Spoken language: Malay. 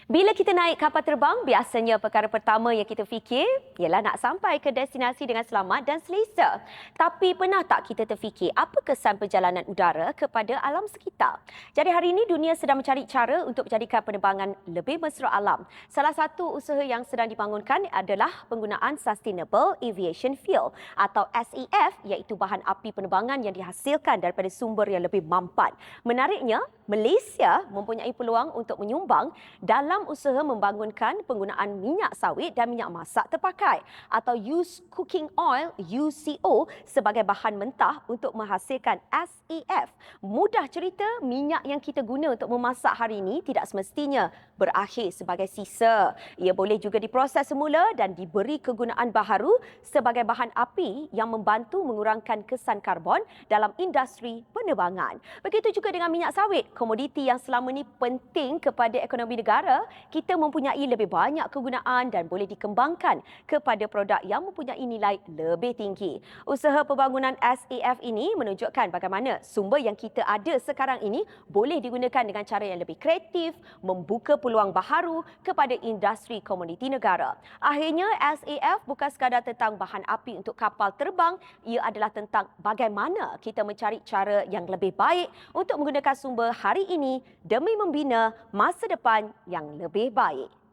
Bila kita naik kapal terbang, biasanya perkara pertama yang kita fikir ialah nak sampai ke destinasi dengan selamat dan selesa. Tapi pernah tak kita terfikir apa kesan perjalanan udara kepada alam sekitar? Jadi hari ini dunia sedang mencari cara untuk menjadikan penerbangan lebih mesra alam. Salah satu usaha yang sedang dibangunkan adalah penggunaan Sustainable Aviation Fuel atau SAF, iaitu bahan api penerbangan yang dihasilkan daripada sumber yang lebih mampan. Menariknya, Malaysia mempunyai peluang untuk menyumbang dalam usaha membangunkan penggunaan minyak sawit dan minyak masak terpakai atau used cooking oil UCO sebagai bahan mentah untuk menghasilkan SAF. Mudah cerita, minyak yang kita guna untuk memasak hari ini tidak semestinya berakhir sebagai sisa. Ia boleh juga diproses semula dan diberi kegunaan baharu sebagai bahan api yang membantu mengurangkan kesan karbon dalam industri penerbangan. Begitu juga dengan minyak sawit, komoditi yang selama ini penting kepada ekonomi negara, kita mempunyai lebih banyak kegunaan dan boleh dikembangkan kepada produk yang mempunyai nilai lebih tinggi. Usaha pembangunan SAF ini menunjukkan bagaimana sumber yang kita ada sekarang ini boleh digunakan dengan cara yang lebih kreatif, membuka peluang baharu kepada industri komoditi negara. Akhirnya, SAF bukan sekadar tentang bahan api untuk kapal terbang, ia adalah tentang bagaimana kita mencari cara yang lebih baik untuk menggunakan sumber hari ini demi membina masa depan yang lebih baik.